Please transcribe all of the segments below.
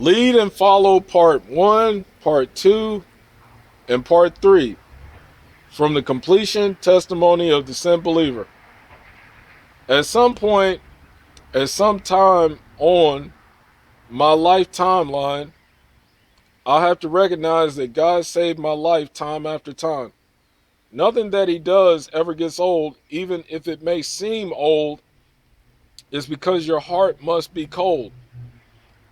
Lead and follow part 1, part 2, and part 3 from the completion testimony of the Sin Believer. At some point, at some time on my life timeline, I have to recognize that God saved my life time after time. Nothing that He does ever gets old, even if it may seem old, is because your heart must be cold.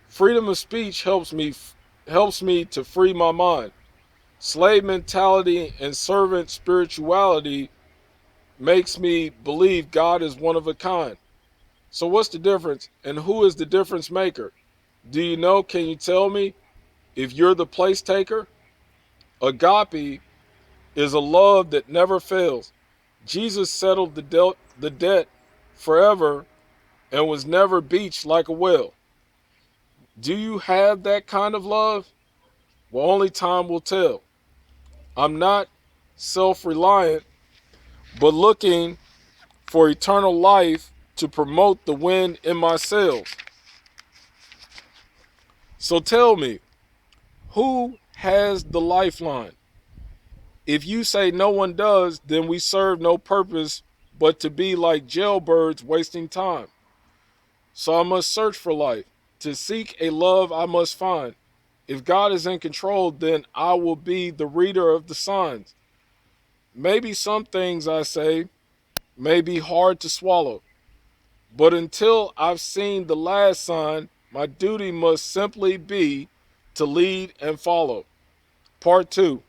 Freedom of speech helps me to free my mind. Slave mentality and servant spirituality makes me believe God is one of a kind. So what's the difference, and who is the difference maker? Do you know? Can you tell me if you're the place taker? Agape is a love that never fails. Jesus settled the debt forever and was never beached like a whale. Do you have that kind of love? Well, only time will tell. I'm not self-reliant, but looking for eternal life to promote the wind in my sails. So tell me, who has the lifeline? If you say no one does, then we serve no purpose but to be like jailbirds wasting time. So I must search for life. To seek a love I must find. If God is in control, then I will be the reader of the signs. Maybe some things I say may be hard to swallow, but until I've seen the last sign, my duty must simply be to lead and follow. Part 2.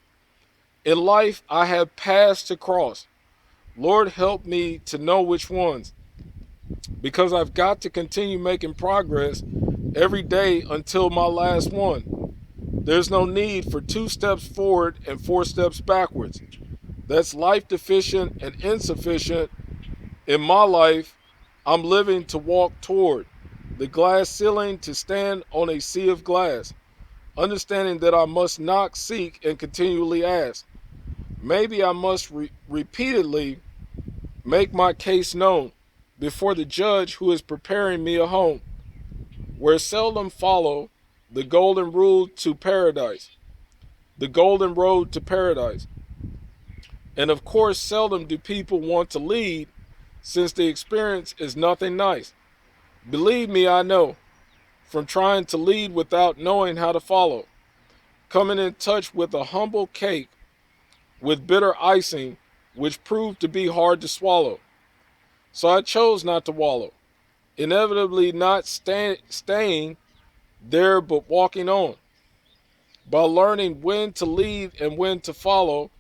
In life, I have paths to cross. Lord, help me to know which ones, because I've got to continue making progress every day until my last one. There's no need for 2 steps forward and 4 steps backwards. That's life deficient and insufficient. In my life, I'm living to walk toward the glass ceiling, to stand on a sea of glass, understanding that I must knock, seek, and continually ask. Maybe I must repeatedly make my case known before the judge who is preparing me a home, where seldom follow the golden rule to paradise, the golden road to paradise. And of course, seldom do people want to lead, since the experience is nothing nice. Believe me, I know, from trying to lead without knowing how to follow, coming in touch with a humble cake with bitter icing, which proved to be hard to swallow. So I chose not to wallow, inevitably not staying there but walking on. By learning when to lead and when to follow,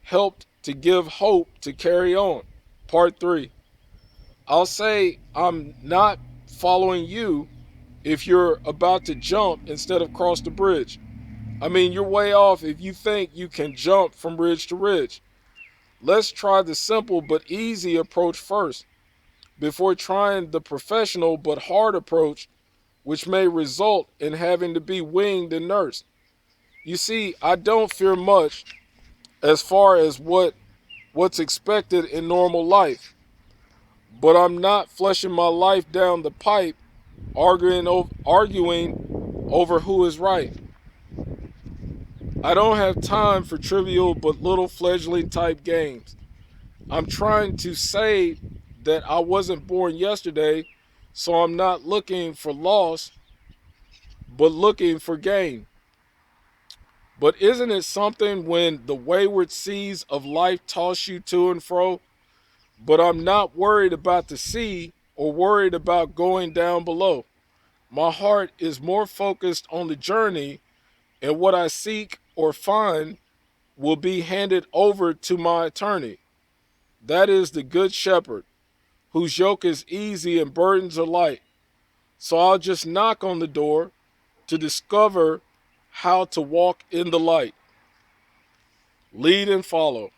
helped to give hope to carry on. Part 3. I'll say I'm not following you if you're about to jump instead of cross the bridge. I mean, you're way off if you think you can jump from ridge to ridge. Let's try the simple but easy approach first, before trying the professional but hard approach, which may result in having to be winged and nursed. You see, I don't fear much as far as what's expected in normal life, but I'm not flushing my life down the pipe arguing over who is right. I don't have time for trivial but little fledgling type games. I'm trying to say that I wasn't born yesterday, so I'm not looking for loss, but looking for gain. But isn't it something when the wayward seas of life toss you to and fro? But I'm not worried about the sea or worried about going down below. My heart is more focused on the journey, and what I seek or find will be handed over to my attorney. That is the good shepherd, whose yoke is easy and burdens are light. So I'll just knock on the door to discover how to walk in the light. Lead and follow.